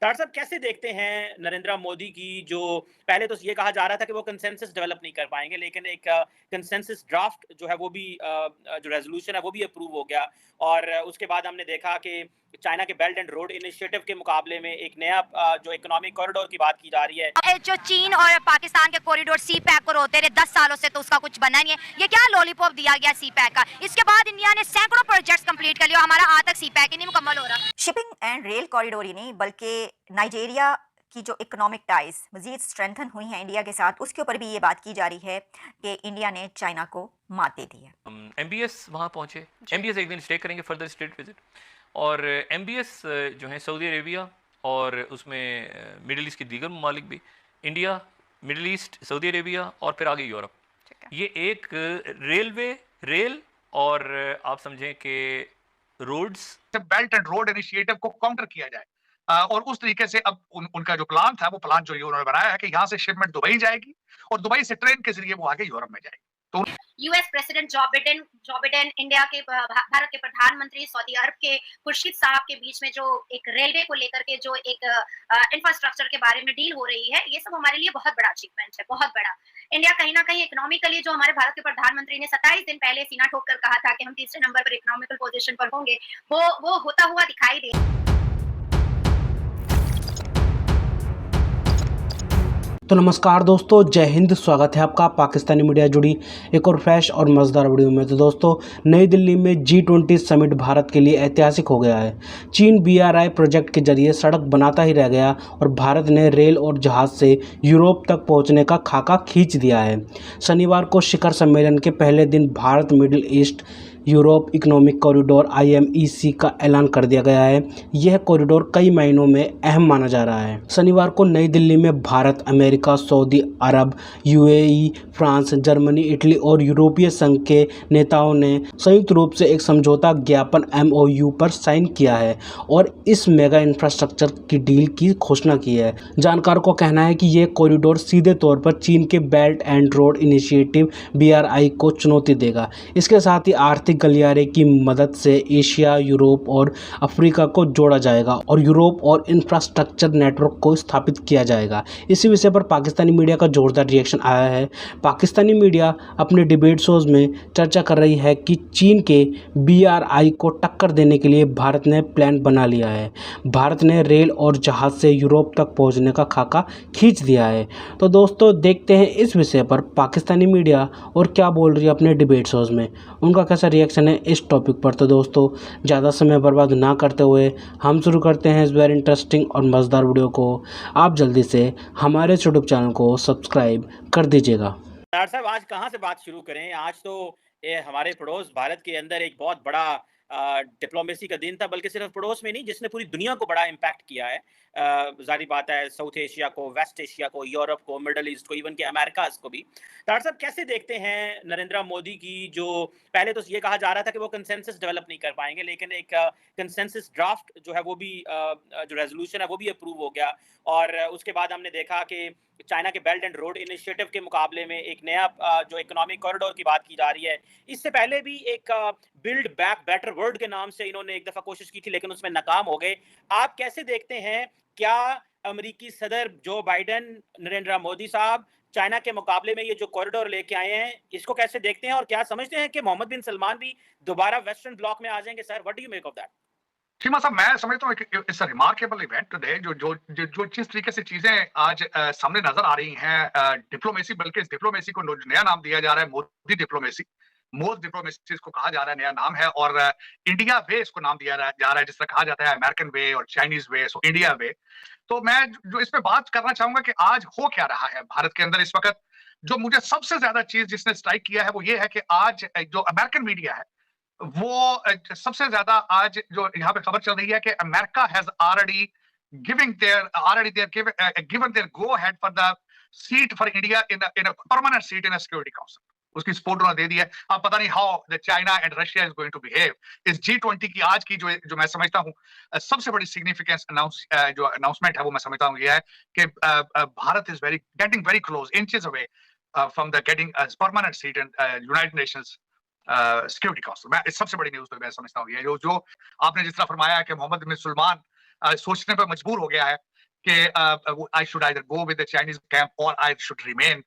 Doctor साहब कैसे देखते हैं नरेंद्र मोदी की जो पहले तो ये कहा जा रहा था कि वो कंसेंसस डेवलप नहीं कर पाएँगे, लेकिन एक कंसेंसस ड्राफ्ट जो है वो भी जो रेज़ोल्यूशन है वो भी अप्रूव हो गया और उसके बाद हमने देखा कि चाइना के बेल्ट एंड रोड इनिशिएटिव के मुकाबले में एक नया जो इकोनॉमिक कॉरिडोर की बात की जा रही है। जो चीन और पाकिस्तान के कॉरिडोर सी पैक को रोते रहे 10 सालों से, तो उसका कुछ बना नहीं है। ये क्या लॉलीपॉप दिया गया सी पैक का। इसके बाद इंडिया ने सैकड़ों प्रोजेक्ट्स कंप्लीट कर लिए और हमारा आज तक सी पैक ही नहीं मुकम्मल हो रहा। शिपिंग एंड रेल कॉरिडोर ही नहीं बल्कि नाइजीरिया की जो इकोनॉमिक टाइज मजीद स्ट्रेंथन हुई हैं इंडिया के साथ, उसके ऊपर भी ये बात की जा रही है कि इंडिया ने चाइना को मात दे दी है। MBS वहाँ पहुँचे। MBS एक दिन स्टे करेंगे फर्दर स्टेट विजिट, और MBS जो है सऊदी अरेबिया और उसमें मिडिल ईस्ट के दीगर ममालिक भी, India, middle east, Saudi Arabia और फिर आगे यूरोप। ये एक रेल और आप समझें कि roads belt and road initiative को काउंटर किया जाए और उस तरीके से अब उनका जो प्लान था, वो प्लान जो उन्होंने बनाया है कि यहाँ से शिपमेंट दुबई जाएगी और दुबई से ट्रेन के जरिए वो आगे यूरोप में जाएगी। तो US president Joe Biden, India के भारत के प्रधानमंत्री, सऊदी अरब के खुर्शीद साहब के बीच में जो एक रेलवे को लेकर के जो एक इंफ्रास्ट्रक्चर के बारे में डील हो रही है, ये सब हमारे लिए बहुत बड़ा अचीवमेंट है, बहुत बड़ा। इंडिया कहीं ना कहीं इकोनॉमिकली, जो हमारे भारत के प्रधानमंत्री ने 27 दिन पहले सीना ठोक कर कहा था कि हम तीसरे नंबर पर इकोनॉमिकल पोजीशन पर होंगे, वो होता हुआ दिखाई दे। तो नमस्कार दोस्तों, जय हिंद। स्वागत है आपका पाकिस्तानी मीडिया जुड़ी एक और फ्रेश और मज़ेदार वीडियो में। तो दोस्तों, नई दिल्ली में G20 समिट भारत के लिए ऐतिहासिक हो गया है। चीन BRI प्रोजेक्ट के जरिए सड़क बनाता ही रह गया और भारत ने रेल और जहाज़ से यूरोप तक पहुंचने का खाका खींच दिया है। शनिवार को शिखर सम्मेलन के पहले दिन Bharat middle east Europe economic corridor IMEC का ऐलान कर दिया गया है। यह कॉरिडोर कई महीनों में अहम माना जा रहा है। शनिवार को नई दिल्ली में भारत, अमेरिका, सऊदी अरब, UAE, फ्रांस, जर्मनी, इटली और यूरोपीय संघ के नेताओं ने संयुक्त रूप से एक समझौता ज्ञापन MOU पर साइन किया है और इस मेगा इंफ्रास्ट्रक्चर की डील की घोषणा की है। जानकारों का कहना है कि यह कॉरिडोर सीधे तौर पर चीन के belt and road initiative BRI को चुनौती देगा। इसके साथ ही आर्थिक गलियारे की मदद से एशिया, यूरोप और अफ्रीका को जोड़ा जाएगा और यूरोप और इंफ्रास्ट्रक्चर नेटवर्क को स्थापित किया जाएगा। इसी विषय पर पाकिस्तानी मीडिया का जोरदार रिएक्शन आया है। पाकिस्तानी मीडिया अपने डिबेट शोज में चर्चा कर रही है कि चीन के BRI को टक्कर देने के लिए भारत ने प्लान बना लिया है। भारत ने रेल और जहाज़ से यूरोप तक पहुंचने का खाका खींच दिया है। तो दोस्तों, देखते हैं इस विषय पर पाकिस्तानी मीडिया और क्या बोल रही है अपने डिबेट शोज में, उनका कैसा रिएक्शन है इस टॉपिक पर। तो दोस्तों, ज़्यादा समय बर्बाद ना करते हुए हम शुरू करते हैं इस वेरी इंटरेस्टिंग और मज़ेदार वीडियो को। आप जल्दी से हमारे यूट्यूब चैनल को सब्सक्राइब कर दीजिएगा। डॉक्टर साहब आज कहाँ से बात शुरू करें? आज तो ये हमारे पड़ोस भारत के अंदर एक बहुत बड़ा डिप्लोमेसी का दिन था, बल्कि सिर्फ पड़ोस में नहीं, जिसने पूरी दुनिया को बड़ा इम्पैक्ट किया है। ज़ाहिर बात है, साउथ एशिया को, वेस्ट एशिया को, यूरोप को, मिडल ईस्ट को, इवन के अमेरिकाज़ को भी। डॉक्टर साहब कैसे देखते हैं नरेंद्र मोदी की जो पहले तो ये कहा जा रहा था कि वो कंसेंसस डेवलप नहीं कर पाएँगे, लेकिन एक कंसेंसस ड्राफ्ट जो है वो भी जो रेज़ोल्यूशन है वो भी अप्रूव हो गया और उसके बाद हमने देखा कि चाइना के बेल्ट एंड रोड इनिशिएटिव के मुकाबले में एक नया जो इकोनॉमिक कॉरिडोर की बात की जा रही है। इससे पहले भी एक बिल्ड बैक बेटर वर्ल्ड के नाम से इन्होंने एक दफ़ा कोशिश की थी, लेकिन उसमें नाकाम हो गए। आप कैसे देखते हैं, क्या अमेरिकी सदर जो बाइडेन, नरेंद्र मोदी साहब चाइना के मुकाबले में ये जो कॉरिडोर लेके आए हैं, इसको कैसे देखते हैं और क्या समझते हैं कि मोहम्मद बिन सलमान भी दोबारा वेस्टर्न ब्लॉक में आ जाएंगे? Sir, what do you make of that? Seema साहब, मैं समझता हूँ it's a remarkable event today. जो जिस तरीके से चीजें आज सामने नजर आ रही हैं, डिप्लोमेसी, बल्कि इस डिप्लोमेसी को नया नाम दिया जा रहा है मोदी डिप्लोमेसी। मोद डिप्लोमेसी इसको कहा जा रहा है, नया नाम है। और इंडिया वे इसको नाम दिया जा रहा है, जिस तरह कहा जाता है अमेरिकन वे और चाइनीज वे, सो इंडिया वे। तो मैं जो इस पे बात करना चाहूंगा कि आज हो क्या रहा है भारत के अंदर इस वक्त। जो मुझे सबसे ज्यादा चीज जिसने स्ट्राइक किया है वो ये है कि आज जो अमेरिकन मीडिया है, वो सबसे ज्यादा आज जो यहाँ पे खबर चल रही है कि America has already given their go ahead for the seat for India in a permanent seat in a security council. उसकी सपोर्ट उन्होंने दे दी है। अब पता नहीं how the China and Russia is going to behave. इस G20 की आज की जो मैं समझता हूँ सबसे बड़ी सिग्निफिकेंस जो अनाउंसमेंट है, वो मैं समझता हूँ ये है कि Bharat is getting very close, inches away from the getting permanent seat in United Nations security council. मैं इस सबसे बड़ी न्यूज तो मैं समझता हूँ ये जो आपने जिस तरह फरमाया है कि मोहम्मद बिन सलमान सोचने पर मजबूर हो गया है कि I should either go with the Chinese camp or I should remain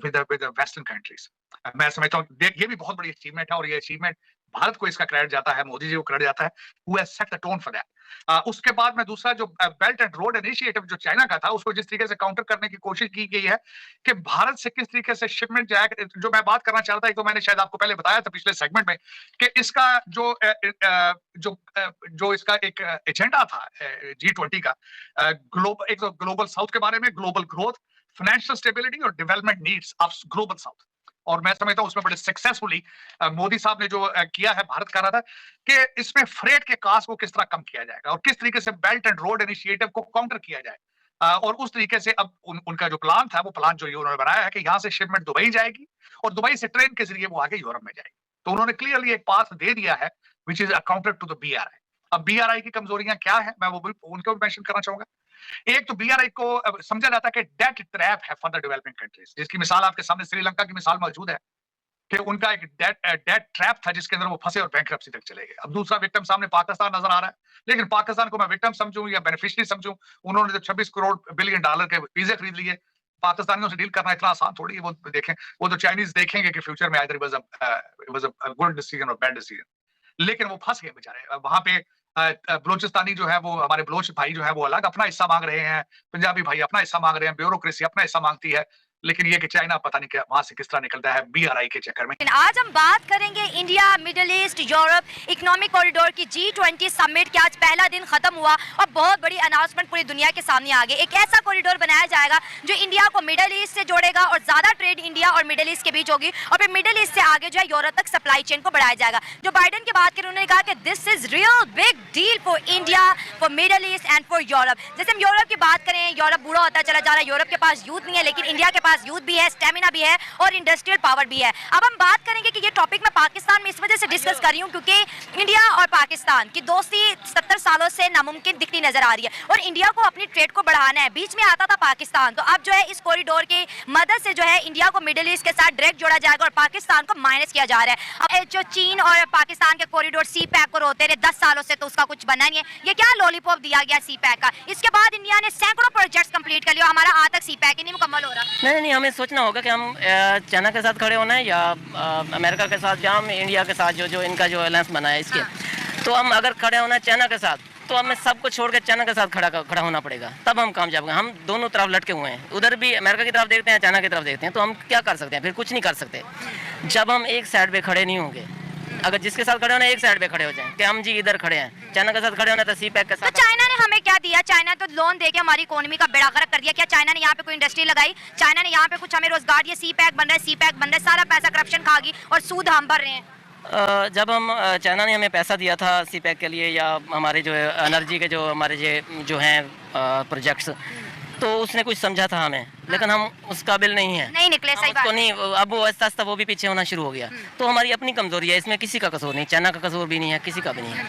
with the Western countries. मैं समझता हूँ ये भी बहुत बड़ी अचीवमेंट है, और ये अचीवमेंट भारत को इसका क्रेडिट जाता है, मोदी जी को क्रेडिट जाता है, who has set the tone for that. उसके बाद में दूसरा जो बेल्ट एंड रोड इनिशिएटिव जो चाइना का था, उसको जिस तरीके से काउंटर करने की कोशिश की गई है कि भारत से किस तरीके से शिपमेंट जाए, जो मैं बात करना चाह रहा था, तो मैंने शायद आपको पहले बताया था पिछले सेगमेंट में कि इसका जो इसका एक एजेंडा था G20 का, ग्लोबल, एक तो ग्लोबल साउथ के बारे में, ग्लोबल ग्रोथ, फाइनेंशियल स्टेबिलिटी और development needs of global south. और मैं समझता हूं उसमें बड़े सक्सेसफुली मोदी साहब ने जो किया है, भारत कर रहा था कि इसमें फ्रेट के कास्ट को किस तरह कम किया जाएगा और किस तरीके से बेल्ट एंड रोड इनिशिएटिव को काउंटर किया जाए। और उस तरीके से अब उनका जो प्लान था, वो प्लान जो ये उन्होंने बनाया है कि यहाँ से शिपमेंट दुबई जाएगी और दुबई से ट्रेन के जरिए वो आगे यूरोप में जाएगी। तो उन्होंने क्लियरली एक पाथ दे दिया है which is accounted to the BRI। अब BRI की कमजोरियां क्या है, मैं वो भी उनको भी मेंशन करना चाहूंगा। एक तो BRI को समझा जाता है कि डेट ट्रैप है फॉर द डेवलपिंग कंट्रीज, जिसकी मिसाल आपके सामने श्रीलंका की मिसाल मौजूद है कि उनका एक डेट ट्रैप था जिसके अंदर वो फंसे और बैंकरप्सी तक चले गए। अब दूसरा विक्टिम सामने पाकिस्तान नजर आ रहा है, लेकिन पाकिस्तान को मैं विक्टिम समझूं या बेनिफिशियरी समझूं, उन्होंने तो 26 करोड़ बिलियन डॉलर के वीजे खरीद लिए। पाकिस्तानियों से डील करना इतना आसान थोड़ी है। वो देखें, वो तो चाइनीज देखेंगे कि फ्यूचर में either it was a good decision और बैड डिसीजन, लेकिन वो फंस गए बेचारे। वहां पे बलोचिस्तानी जो है, वो हमारे बलोच भाई जो है, वो अलग अपना हिस्सा मांग रहे हैं, पंजाबी भाई अपना हिस्सा मांग रहे हैं, ब्यूरोक्रेसी अपना हिस्सा मांगती है, लेकिन ये कि चाइना पता नहीं क्या वहां से किस तरह निकलता है BRI के चक्कर में। आज हम बात करेंगे India, middle east, Europe economic corridor की G20 समिट के आज पहला दिन खत्म हुआ और बहुत बड़ी अनाउंसमेंट पूरी दुनिया के सामने आ गई। एक ऐसा कॉरिडोर बनाया जाएगा जो इंडिया को मिडिल ईस्ट से जोड़ेगा और ज्यादा ट्रेड इंडिया और मिडिल ईस्ट के बीच होगी और फिर मिडिल ईस्ट से आगे जो है यूरोप तक सप्लाई चेन को बढ़ाया जाएगा। जो बाइडेन की बात करें, उन्होंने कहा कि this is real big deal for India, for middle east and for Europe. जैसे हम यूरोप की बात करें, यूरोप बूढ़ा होता चला जा रहा है, यूरोप के पास यूथ नहीं है, लेकिन इंडिया के पास यूथ भी है, स्टेमिना भी है और इंडस्ट्रियल पावर भी है। अब हम बात करेंगे कि ये टॉपिक मैं पाकिस्तान में इस वजह से डिस्कस कर रही हूँ क्योंकि इंडिया और पाकिस्तान की दोस्ती 70 सालों से नामुमकिन दिखती नजर आ रही है और इंडिया को अपनी ट्रेड को बढ़ाना है। बीच में आता था पाकिस्तान, तो अब जो है इस कॉरिडोर की मदद से जो है इंडिया को मिडिल ईस्ट के साथ डायरेक्ट जोड़ा जाएगा और पाकिस्तान को माइनस किया जा रहा है। अब जो चीन और पाकिस्तान के कॉरिडोर CPEC को होते रहे 10 सालों से, तो उसका कुछ बना नहीं है। ये क्या लॉलीपॉप दिया गया CPEC का? इसके बाद इंडिया ने सैकड़ों प्रोजेक्ट्स कंप्लीट कर लिया, हमारा आज तक CPEC ही नहीं मुकम्मल हो रहा। नहीं, हमें सोचना होगा कि हम चाइना के साथ खड़े होना है या अमेरिका के साथ, या हम इंडिया के साथ जो इनका जो अलायंस बना है इसके। तो हम अगर खड़े होना है चाइना के साथ, तो हमें सबको छोड़ के चाइना के साथ खड़ा होना पड़ेगा, तब हम कामयाब होंगे। हम दोनों तरफ लटके हुए हैं, उधर भी अमेरिका की तरफ देखते हैं, चाइना की तरफ देखते हैं, तो हम क्या कर सकते हैं? फिर कुछ नहीं कर सकते जब हम एक साइड पे खड़े नहीं होंगे। अगर जिसके साथ खड़े होना एक साइड पे खड़े हो जाएं कि हम जी इधर खड़े हैं, चाइना के साथ खड़े होना तो CPEC के साथ। तो चाइना ने हमें क्या दिया? चाइना तो लोन देके हमारी इकोनॉमी का बेड़ा गर्क कर दिया। क्या चाइना ने यहाँ पे कोई इंडस्ट्री लगाई? चाइना ने यहाँ पे कुछ हमें रोजगार दिया? CPEC बन रहा है, सारा पैसा करप्शन खा गई और सूद हम भर रहे हैं। जब हम चाइना ने हमें पैसा दिया था CPEC के लिए या हमारे जो एनर्जी के जो हमारे जो हैं प्रोजेक्ट्स, तो उसने कुछ समझा था हमें, लेकिन हम उस काबिल नहीं है, नहीं निकले। सही बात नहीं, अब वो आस्ता वो भी पीछे होना शुरू हो गया। तो हमारी अपनी कमजोरी है, इसमें किसी का कसूर नहीं, चाइना का कसूर भी नहीं है, किसी का भी नहीं है।